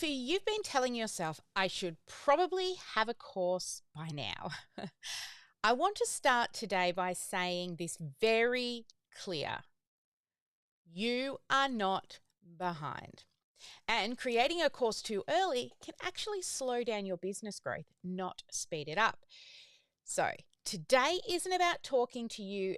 You've been telling yourself, I should probably have a course by now. I want to start today by saying this very clear. You are not behind. And creating a course too early can actually slow down your business growth, not speed it up. So, today isn't about talking you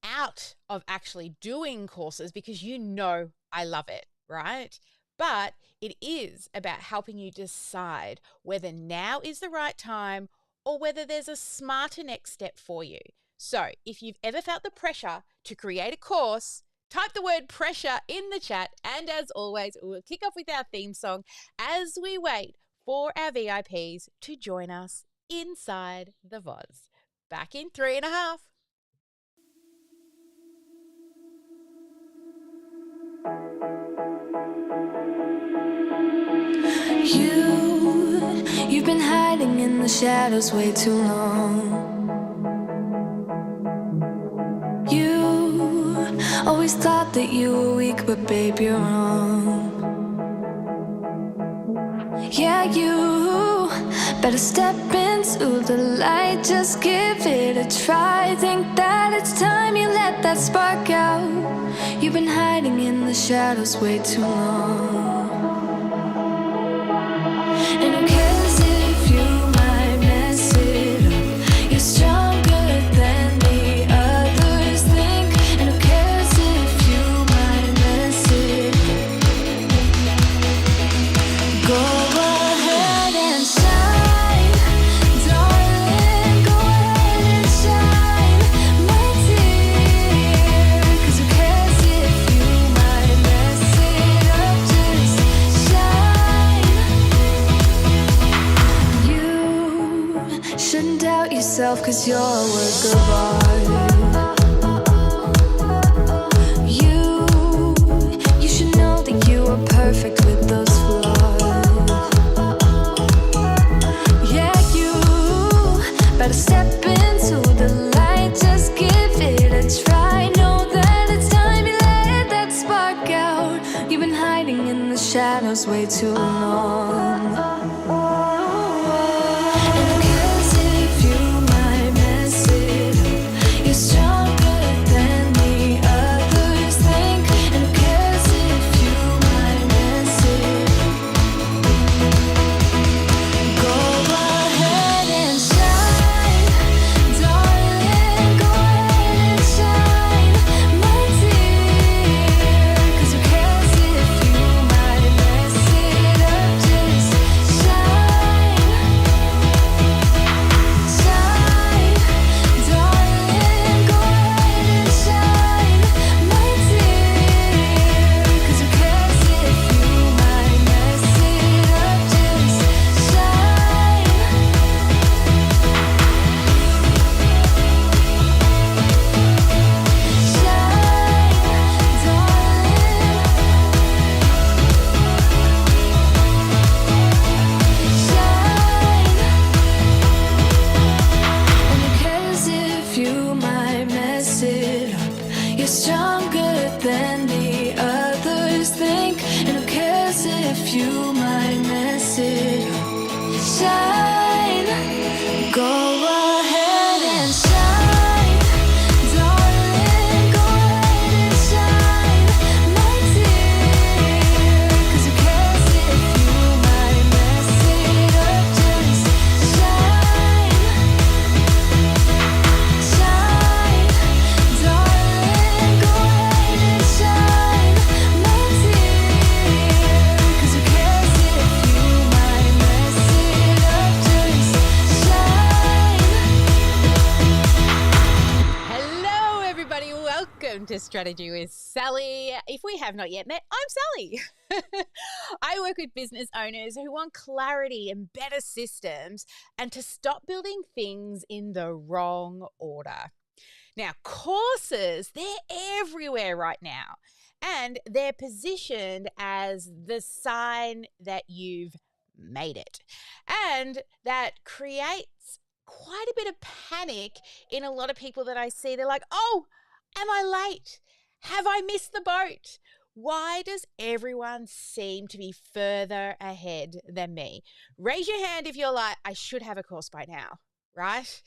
out of actually doing courses because you know I love it, right? But it is about helping you decide whether now is the right time or whether there's a smarter next step for you. So, if you've ever felt the pressure to create a course, type the word pressure in the chat. And as always, we'll kick off with our theme song as we wait for our VIPs to join us inside the Voz. Back in 3.5. You've been hiding in the shadows way too long. You always thought that you were weak, but babe, you're wrong. Yeah, you better step into the light, just give it a try. Think that it's time you let that spark out. You've been hiding in the shadows way too long. And who cares if you might mess it up? You're stronger than the others think. And who cares if you might mess it up? Go ahead and shine, darling. Go ahead and shine, my dear. 'Cause who cares if you might mess it up? Just shine. You shouldn't doubt yourself, 'cause you're a work of art. You should know that you are perfect with those flaws. Yeah, you better step into the light, just give it a try. Know that it's time you let that spark out. You've been hiding in the shadows way too long. And who cares if you might mess it up? You're stronger than the others think. And who cares if you might mess it up? Go ahead and shine, darling. Go ahead and shine, my dear. 'Cause who cares if you might mess it up? Just shine, shine, darling. Go ahead and shine, my dear. 'Cause who cares if you might mess it up? Just shine. You're stronger than the others think. And who cares if you might mess it up? Shine. Go ahead and shine, darling. Go ahead and shine, my dear. 'Cause who cares if you might mess it up? Just shine, shine, darling. Go ahead and shine, my dear. 'Cause who cares if you might mess it up? Just shine. Hello, everybody. Welcome to Strategy with Sally. If we have not yet met, I'm Sally. I work with business owners who want clarity and better systems and to stop building things in the wrong order. Now, courses, they're everywhere right now, and they're positioned as the sign that you've made it. And that creates quite a bit of panic in a lot of people that I see. They're like, oh, am I late? Have I missed the boat? Why does everyone seem to be further ahead than me? Raise your hand if you're like, I should have a course by now, right?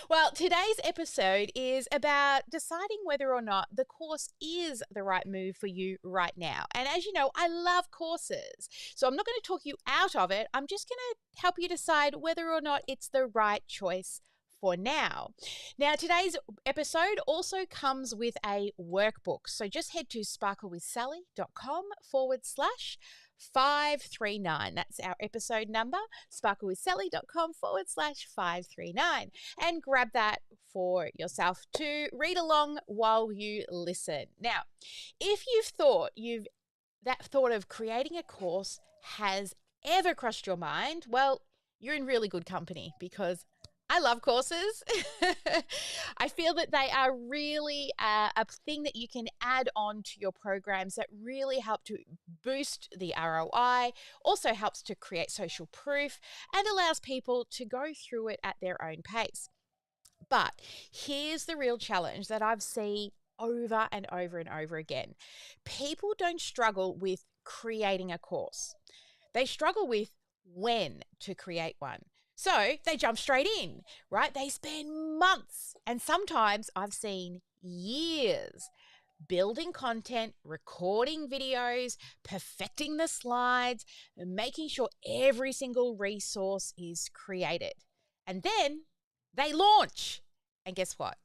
Well, today's episode is about deciding whether or not the course is the right move for you right now. And as you know, I love courses. So I'm not going to talk you out of it. I'm just going to help you decide whether or not it's the right choice for now. Now, today's episode also comes with a workbook. So just head to sparklewithsally.com/539. That's our episode number, sparklewithsally.com/539. And grab that for yourself to read along while you listen. Now, if that thought of creating a course has ever crossed your mind, well, you're in really good company because I love courses. I feel that they are really a thing that you can add on to your programs that really help to boost the ROI, also helps to create social proof, and allows people to go through it at their own pace. But here's the real challenge that I've seen over and over and over again. People don't struggle with creating a course. They struggle with when to create one. So they jump straight in, right? They spend months and sometimes I've seen years building content, recording videos, perfecting the slides, and making sure every single resource is created. And then they launch. And guess what?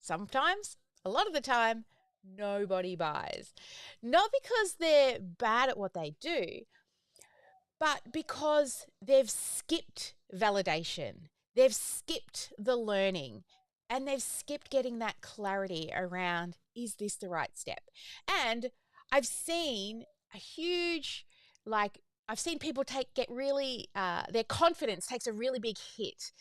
Sometimes, a lot of the time, nobody buys. Not because they're bad at what they do, but because they've skipped validation, they've skipped the learning, and they've skipped getting that clarity around, is this the right step? And I've seen people get really, their confidence takes a really big hit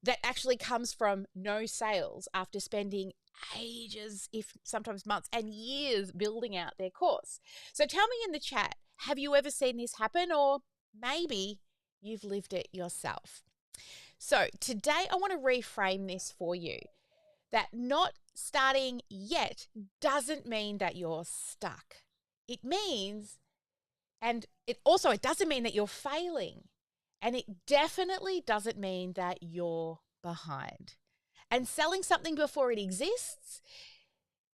that actually comes from no sales after spending ages, if sometimes months and years building out their course. So tell me in the chat, have you ever seen this happen, or maybe you've lived it yourself? So today I want to reframe this for you, that not starting yet doesn't mean that you're stuck. It doesn't mean that you're failing. And it definitely doesn't mean that you're behind. And selling something before it exists,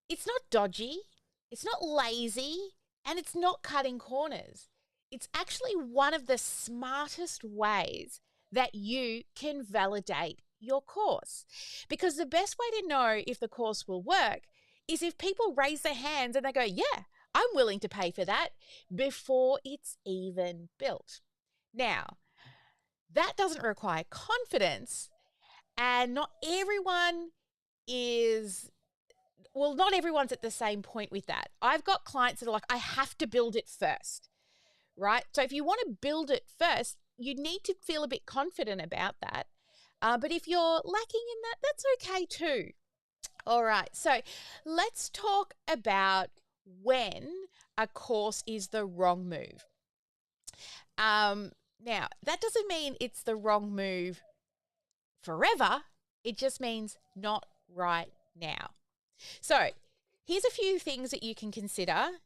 it's not dodgy, it's not lazy, and it's not cutting corners. It's actually one of the smartest ways that you can validate your course. Because the best way to know if the course will work is if people raise their hands and they go, yeah, I'm willing to pay for that, before it's even built. Now, that doesn't require confidence, and not everyone's at the same point with that. I've got clients that are like, I have to build it first, right? So if you want to build it first, you need to feel a bit confident about that. But if you're lacking in that, that's okay too. All right, so let's talk about when a course is the wrong move. Now, that doesn't mean it's the wrong move forever. It just means not right now. So here's a few things that you can consider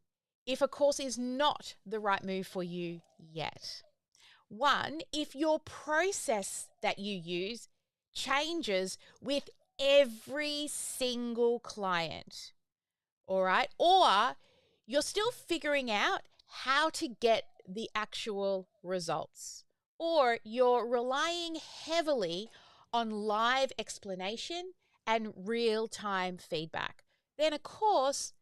if a course is not the right move for you yet. One, if your process that you use changes with every single client, all right? Or you're still figuring out how to get the actual results, or you're relying heavily on live explanation and real-time feedback, then a course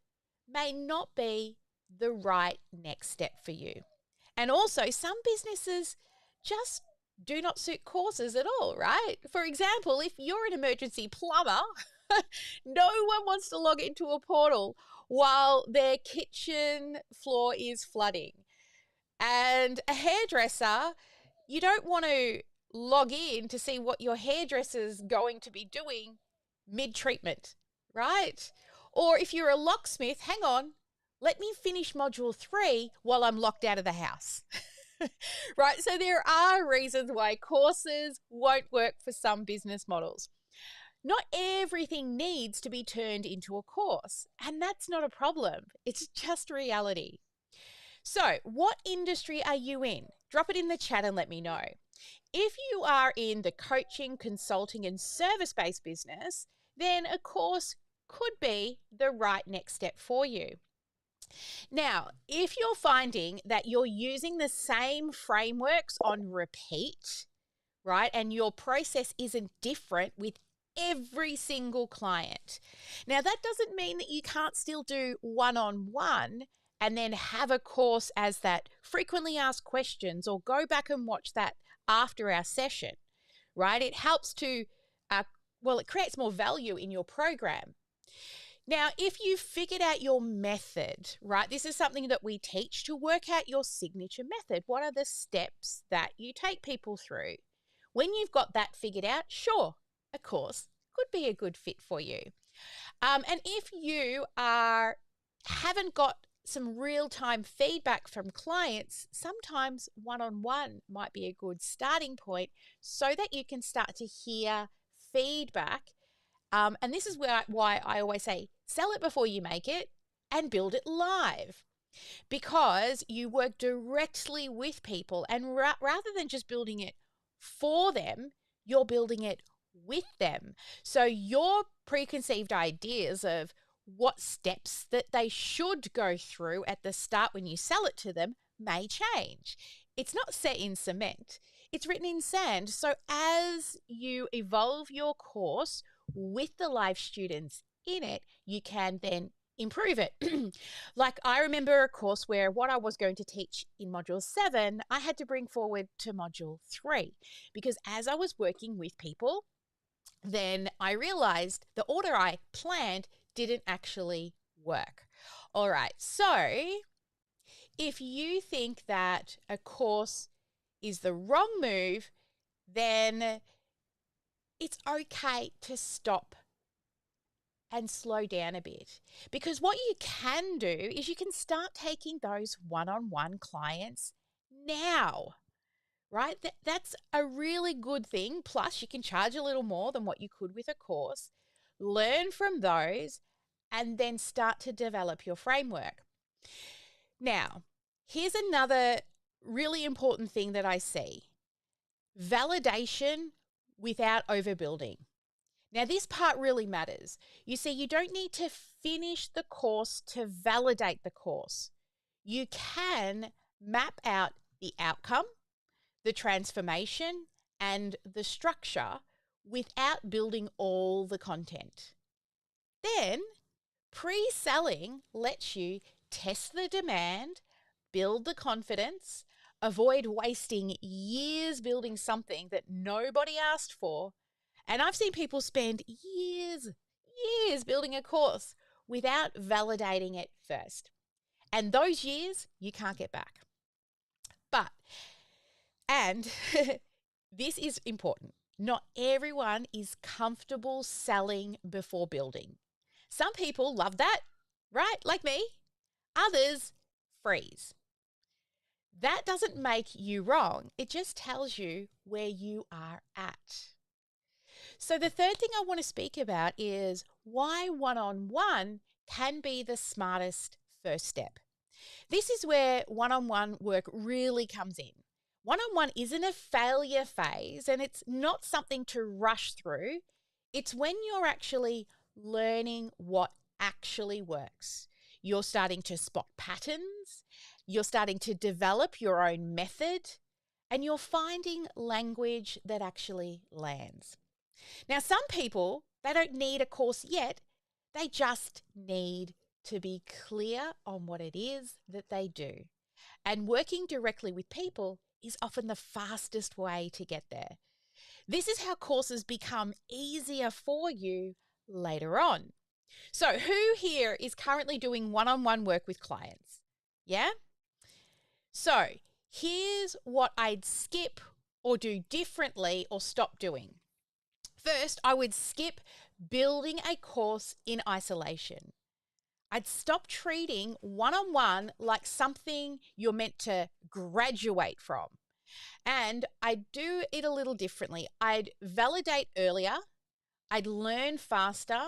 may not be the right next step for you. And also, some businesses just do not suit courses at all, right? For example, if you're an emergency plumber, no one wants to log into a portal while their kitchen floor is flooding. And a hairdresser, you don't want to log in to see what your hairdresser's going to be doing mid-treatment, right? Or if you're a locksmith, hang on, let me finish module 3 while I'm locked out of the house. Right? So there are reasons why courses won't work for some business models. Not everything needs to be turned into a course, and that's not a problem. It's just reality. So, what industry are you in? Drop it in the chat and let me know. If you are in the coaching, consulting, and service-based business, then a course could be the right next step for you. Now, if you're finding that you're using the same frameworks on repeat, right, and your process isn't different with every single client. Now, that doesn't mean that you can't still do one-on-one and then have a course as that frequently asked questions, or go back and watch that after our session, right? It helps to, it creates more value in your program. Now, if you've figured out your method, right, this is something that we teach to work out your signature method. What are the steps that you take people through? When you've got that figured out, sure, a course could be a good fit for you. And if you haven't got some real-time feedback from clients, sometimes one-on-one might be a good starting point so that you can start to hear feedback. And this is why I always say, sell it before you make it and build it live, because you work directly with people, and rather than just building it for them, you're building it with them. So your preconceived ideas of what steps that they should go through at the start when you sell it to them may change. It's not set in cement, it's written in sand. So as you evolve your course with the live students in it, you can then improve it. Like, I remember a course where what I was going to teach in module 7, I had to bring forward to module 3, because as I was working with people, then I realized the order I planned didn't actually work. All right, so if you think that a course is the wrong move, then it's okay to stop and slow down a bit. Because what you can do is you can start taking those one-on-one clients now, right? That's a really good thing. Plus, you can charge a little more than what you could with a course. Learn from those and then start to develop your framework. Now, here's another really important thing that I see. Validation without overbuilding. Now, this part really matters. You see, you don't need to finish the course to validate the course. You can map out the outcome, the transformation, and the structure without building all the content. Then, pre-selling lets you test the demand, build the confidence, avoid wasting years building something that nobody asked for. And I've seen people spend years building a course without validating it first. And those years you can't get back. And this is important, not everyone is comfortable selling before building. Some people love that, right? Like me. Others freeze. That doesn't make you wrong. It just tells you where you are at. So the third thing I want to speak about is why one-on-one can be the smartest first step. This is where one-on-one work really comes in. One-on-one isn't a failure phase, and it's not something to rush through. It's when you're actually learning what actually works. You're starting to spot patterns, you're starting to develop your own method, and you're finding language that actually lands. Now, some people, they don't need a course yet. They just need to be clear on what it is that they do. And working directly with people is often the fastest way to get there. This is how courses become easier for you later on. So who here is currently doing one-on-one work with clients? Yeah? So here's what I'd skip or do differently or stop doing. First, I would skip building a course in isolation. I'd stop treating one-on-one like something you're meant to graduate from. And I'd do it a little differently. I'd validate earlier. I'd learn faster,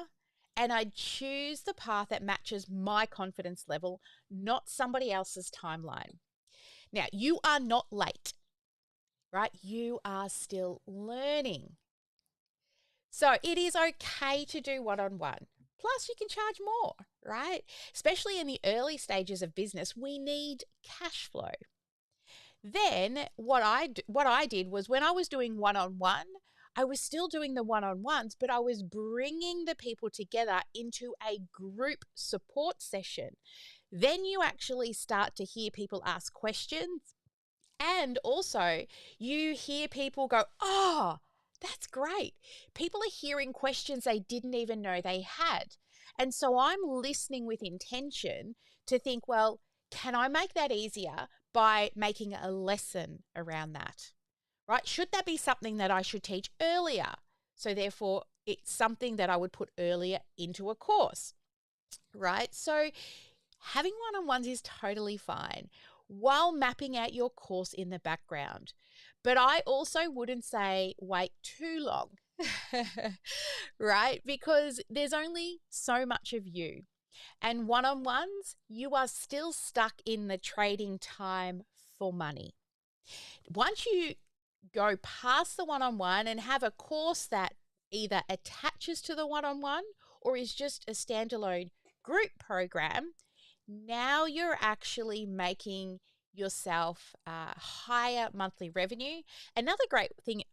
and I'd choose the path that matches my confidence level, not somebody else's timeline. Now, you are not late, right? You are still learning. So it is okay to do one-on-one. Plus, you can charge more, right? Especially in the early stages of business, we need cash flow. Then what I did was, when I was doing one-on-one, I was still doing the one-on-ones, but I was bringing the people together into a group support session. Then you actually start to hear people ask questions, and also you hear people go, "Oh, that's great." People are hearing questions they didn't even know they had. And so I'm listening with intention to think, well, can I make that easier by making a lesson around that? Right? Should that be something that I should teach earlier? So therefore, it's something that I would put earlier into a course, right? So having one-on-ones is totally fine while mapping out your course in the background. But I also wouldn't say wait too long, right? Because there's only so much of you. And one-on-ones, you are still stuck in the trading time for money. Once you go past the one-on-one and have a course that either attaches to the one-on-one or is just a standalone group program, now you're actually making yourself higher monthly revenue. Another great thing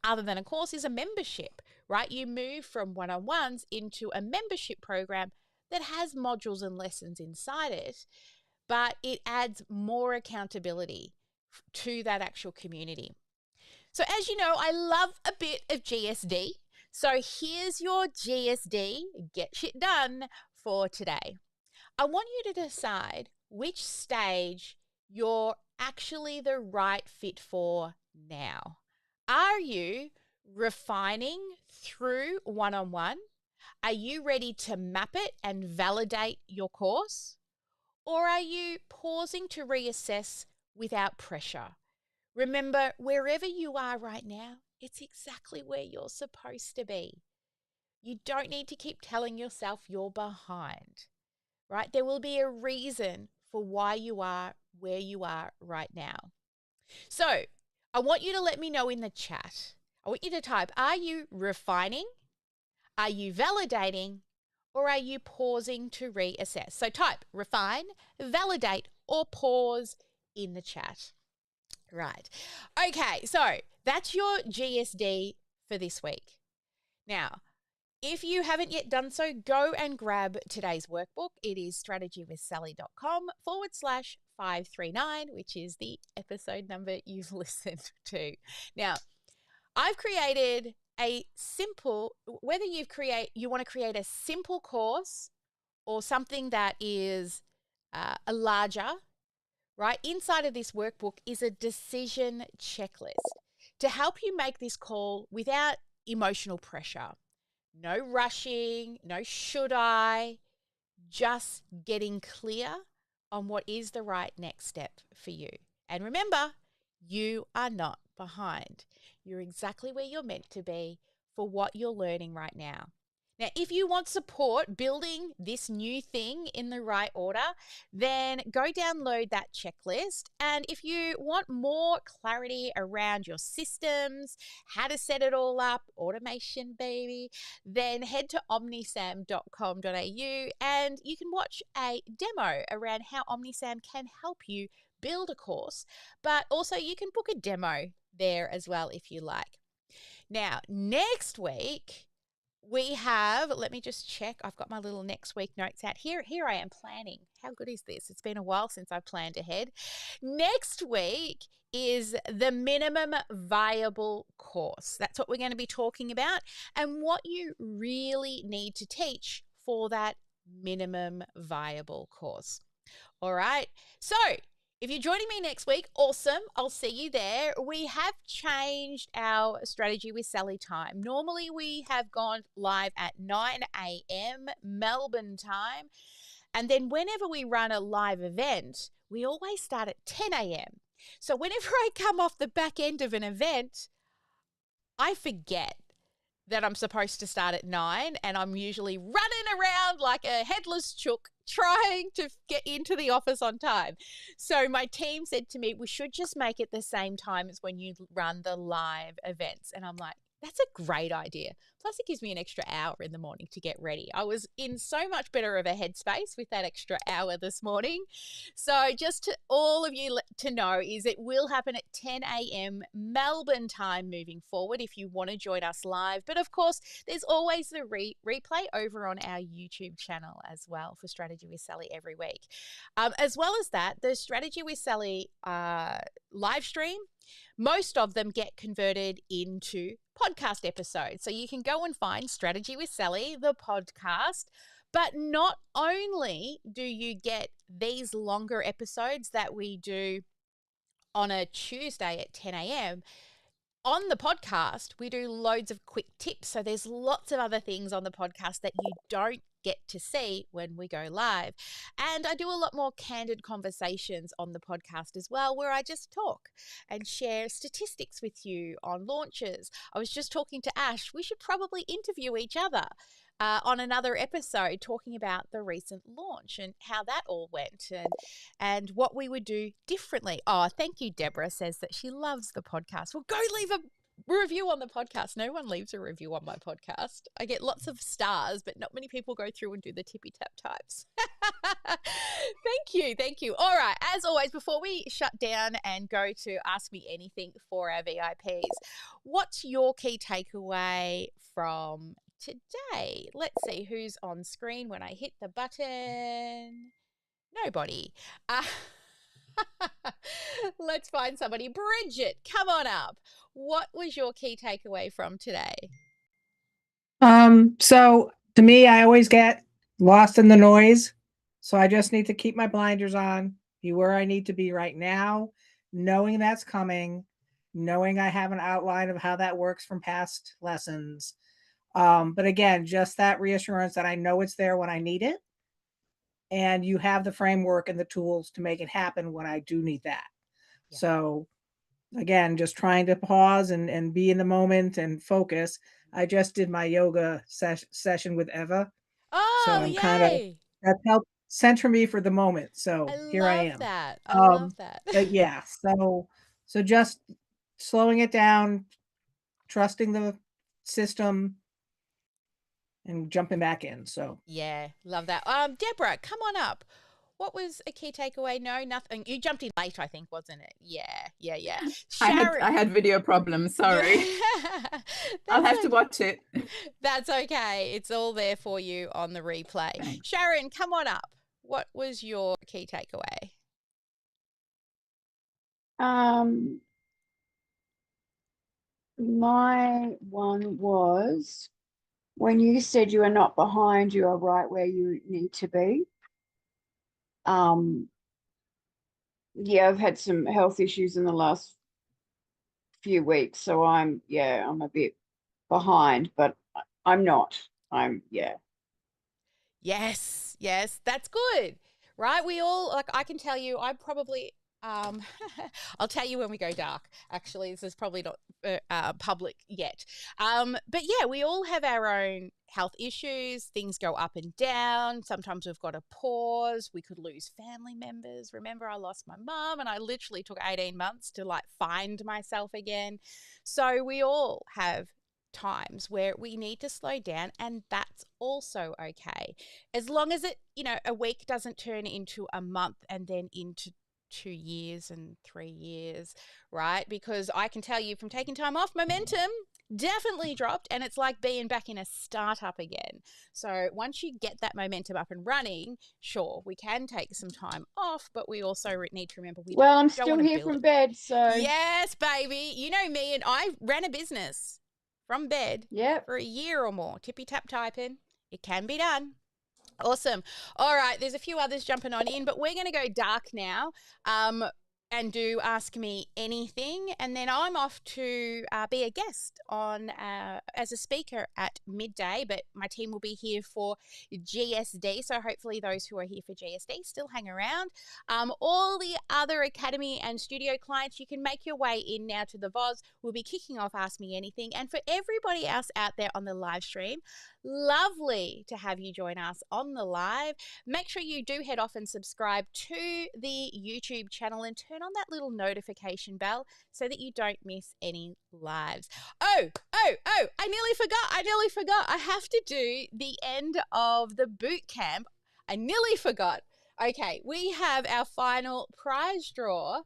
other than a course is a membership, right? You move from one-on-ones into a membership program that has modules and lessons inside it, but it adds more accountability to that actual community. So as you know, I love a bit of GSD. So here's your GSD, get shit done, for today. I want you to decide which stage you're actually the right fit for now. Are you refining through one-on-one? Are you ready to map it and validate your course? Or are you pausing to reassess without pressure? Remember, wherever you are right now, it's exactly where you're supposed to be. You don't need to keep telling yourself you're behind, right? There will be a reason for why you are where you are right now. So I want you to let me know in the chat. I want you to type, are you refining? Are you validating? Or are you pausing to reassess? So type refine, validate, or pause in the chat. Right. Okay, so that's your GSD for this week. Now, if you haven't yet done so, go and grab today's workbook. It is strategywithsally.com/539, which is the episode number you've listened to. Now, I've created a simple, whether you want to create a simple course or something that is a larger, right? Inside of this workbook is a decision checklist to help you make this call without emotional pressure. No rushing, no should I, just getting clear on what is the right next step for you. And remember, you are not behind. You're exactly where you're meant to be for what you're learning right now. Now, if you want support building this new thing in the right order, then go download that checklist. And if you want more clarity around your systems, how to set it all up, automation, baby, then head to omnisam.com.au and you can watch a demo around how Omnisam can help you build a course. But also you can book a demo there as well if you like. Now, next week, we have, let me just check. I've got my little next week notes out here. Here I am planning. How good is this? It's been a while since I've planned ahead. Next week is the minimum viable course. That's what we're going to be talking about and what you really need to teach for that minimum viable course. All right. So if you're joining me next week, awesome. I'll see you there. We have changed our Strategy with Sally time. Normally we have gone live at 9 a.m. Melbourne time. And then whenever we run a live event, we always start at 10 a.m. So whenever I come off the back end of an event, I forget that I'm supposed to start at 9, and I'm usually running around like a headless chook trying to get into the office on time. So my team said to me, we should just make it the same time as when you run the live events. And I'm like, that's a great idea. Plus, it gives me an extra hour in the morning to get ready. I was in so much better of a headspace with that extra hour this morning. So just to all of you to know is it will happen at 10 a.m. Melbourne time moving forward if you want to join us live. But of course, there's always the replay over on our YouTube channel as well for Strategy with Sally every week. As well as that, the Strategy with Sally live stream, most of them get converted into podcast episodes. So you can go and find Strategy with Sally, the podcast. But not only do you get these longer episodes that we do on a Tuesday at 10 a.m., on the podcast, we do loads of quick tips. So there's lots of other things on the podcast that you don't get to see when we go live. And I do a lot more candid conversations on the podcast as well, where I just talk and share statistics with you on launches. I was just talking to Ash. We should probably interview each other on another episode talking about the recent launch and how that all went and what we would do differently. Oh, thank you. Deborah says that she loves the podcast. Well, go leave a review on the podcast. No one leaves a review on my podcast. I get lots of stars, but not many people go through and do the tippy tap types. Thank you. All right. As always, before we shut down and go to Ask Me Anything for our VIPs, what's your key takeaway from today? Let's see who's on screen when I hit the button. Nobody. Let's find somebody. Bridget, come on up. What was your key takeaway from today? So to me, I always get lost in the noise. So I just need to keep my blinders on, be where I need to be right now, knowing that's coming, knowing I have an outline of how that works from past lessons. But again, just that reassurance that I know it's there when I need it. And you have the framework and the tools to make it happen when I do need that. Yeah. So again, just trying to pause and be in the moment and focus. I just did my yoga session with Eva. Oh, So I'm that helped center me for the moment. So here I am. I love that. But yeah, so just slowing it down, trusting the system, and jumping back in. So yeah, love that. Deborah, come on up. What was a key takeaway? No, nothing. You jumped in late, I think, wasn't it? Yeah. Sharon. I had video problems. Sorry. I'll have to watch it. That's okay. It's all there for you on the replay. Sharon, come on up. What was your key takeaway? My one was when you said you are not behind, you are right where you need to be. Yeah, I've had some health issues in the last few weeks, so I'm a bit behind, but I'm not. Yes, that's good. Right? We all, like, I can tell you, I probably, I'll tell you when we go dark. Actually, this is probably not public yet. But yeah, we all have our own health issues. Things go up and down. Sometimes we've got to pause. We could lose family members. Remember, I lost my mum and I literally took 18 months to like find myself again. So we all have times where we need to slow down, and that's also okay. As long as it, a week doesn't turn into a month and then into 2 years and 3 years, right? Because I can tell you from taking time off, momentum definitely dropped, and it's like being back in a startup again. So once you get that momentum up and running, sure, we can take some time off, but we also need to remember I'm still here from bed, so yes, baby. You know me, and I ran a business from bed for a year or more. Tippy tap typing. It can be done. Awesome. All right, there's a few others jumping on in, but we're going to go dark now. and do Ask Me Anything. And then I'm off to be a guest on as a speaker at midday, but my team will be here for GSD. So hopefully those who are here for GSD still hang around. All the other Academy and studio clients, you can make your way in now to the VOZ. We'll be kicking off Ask Me Anything. And for everybody else out there on the live stream, lovely to have you join us on the live. Make sure you do head off and subscribe to the YouTube channel and turn on that little notification bell so that you don't miss any lives. Oh, I nearly forgot. I have to do the end of the boot camp. I nearly forgot. Okay, we have our final prize draw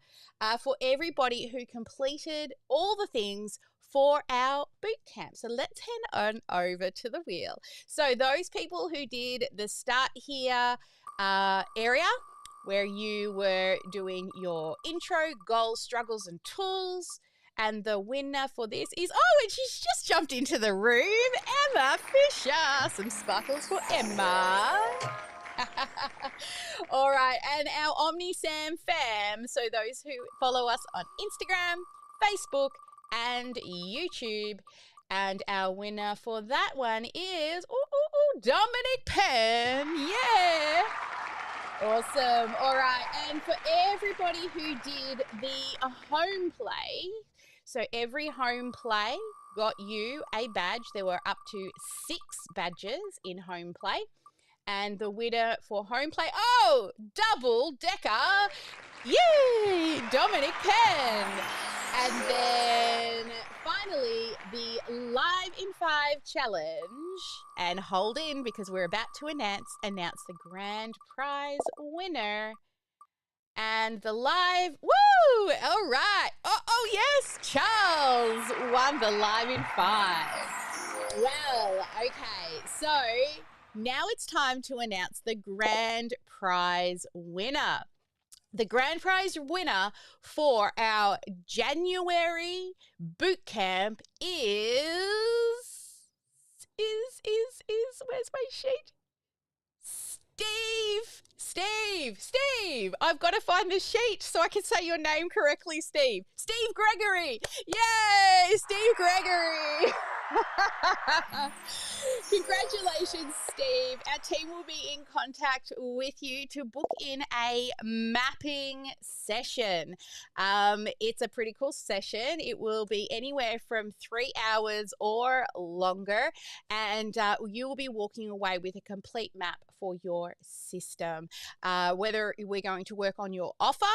for everybody who completed all the things for our boot camp. So let's head on over to the wheel. So those people who did the Start Here area, where you were doing your intro, goals, struggles, and tools. And the winner for this is, and she's just jumped into the room, Emma Fisher. Some sparkles for Emma. All right, and our OmniSam fam, so those who follow us on Instagram, Facebook, and YouTube. And our winner for that one is Dominic Penn. Yeah. Awesome. All right. And for everybody who did the home play, so every home play got you a badge. There were up to 6 badges in home play. And the winner for home play, double decker. Yay, Dominic Penn. And then finally, the Live in 5 challenge. And hold in, because we're about to announce the grand prize winner. And the live, woo! All right. Oh yes, Charles won the Live in 5. Well, okay. So now it's time to announce the grand prize winner. The grand prize winner for our January boot camp is where's my sheet? Steve. I've got to find the sheet so I can say your name correctly, Steve. Steve Gregory. Yay, Steve Gregory. Congratulations, Steve. Our team will be in contact with you to book in a mapping session. It's a pretty cool session. It will be anywhere from 3 hours or longer, and you will be walking away with a complete map for your system. Whether we're going to work on your offer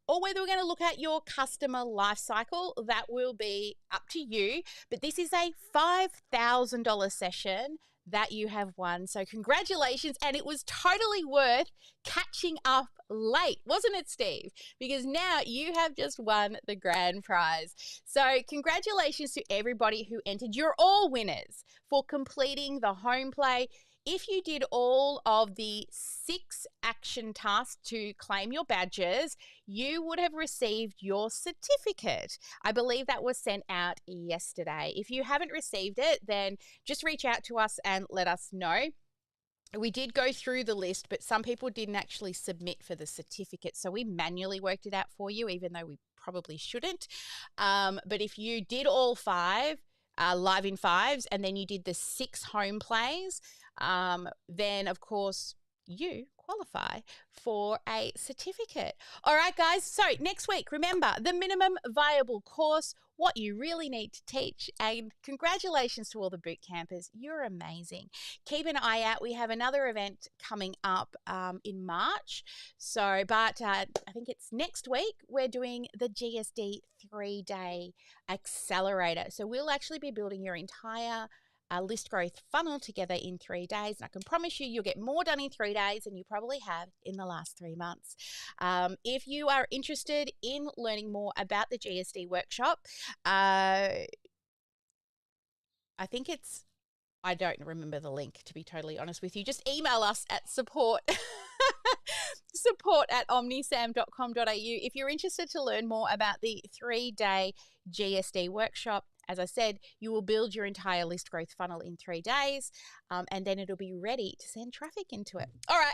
or whether we're going to look at your customer life cycle, that will be up to you. But this is a $5,000 session that you have won. So congratulations. And it was totally worth catching up late, wasn't it, Steve? Because now you have just won the grand prize. So congratulations to everybody who entered. You're all winners for completing the home play. If you did all of the 6 action tasks to claim your badges, you would have received your certificate. I believe that was sent out yesterday. If you haven't received it, then just reach out to us and let us know. We did go through the list, but some people didn't actually submit for the certificate. So we manually worked it out for you, even though we probably shouldn't. But if you did all 5 Live in 5s and then you did the 6 home plays, then of course you qualify for a certificate. All right, guys. So next week, remember the minimum viable course, what you really need to teach. And congratulations to all the boot campers. You're amazing. Keep an eye out. We have another event coming up in March. So, but I think it's next week. We're doing the GSD 3-day accelerator. So we'll actually be building your entire list growth funnel together in 3 days. And I can promise you, you'll get more done in 3 days than you probably have in the last 3 months. If you are interested in learning more about the GSD workshop, I don't remember the link, to be totally honest with you. Just email us at support@omnisam.com.au if you're interested to learn more about the 3-day GSD workshop. As I said, you will build your entire list growth funnel in 3 days, and then it'll be ready to send traffic into it. All right.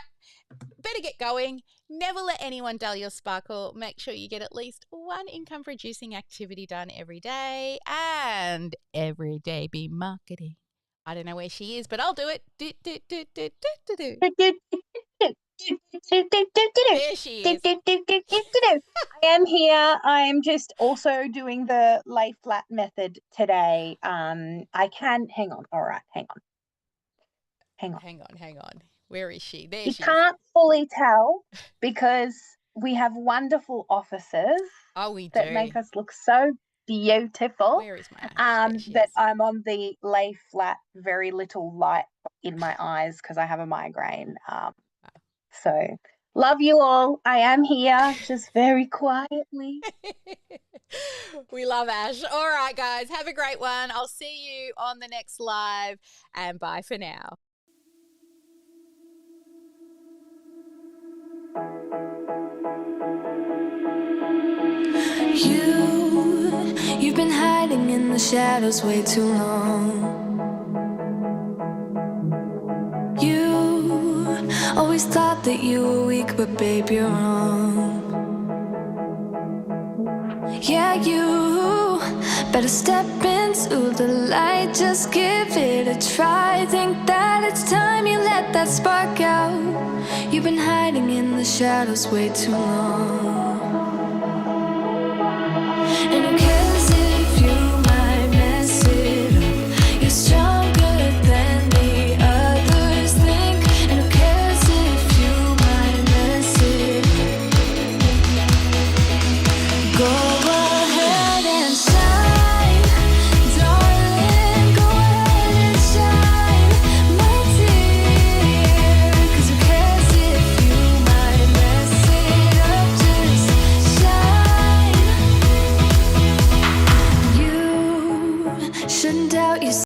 better get going. Never let anyone dull your sparkle. Make sure you get at least one income producing activity done every day, and every day be marketing. I don't know where she is, but I'll do it. There she is. I am here. I'm just also doing the lay flat method today. I can hang on. All right, hang on. Hang on. Where is she? There You she is. can't fully tell because we have wonderful offices Oh, we that do. make us look so beautiful. Where is my Ash? There she But is. I'm on the lay flat, very little light in my eyes because I have a migraine. So love you all. I am here, just very quietly. We love Ash. All right, guys, have a great one. I'll see you on the next live, and bye for now. You've been hiding in the shadows way too long. You always thought that you were weak, but babe, you're wrong. Yeah, you better step into the light, just give it a try. Think that it's time you let that spark out. You've been hiding in the shadows way too long.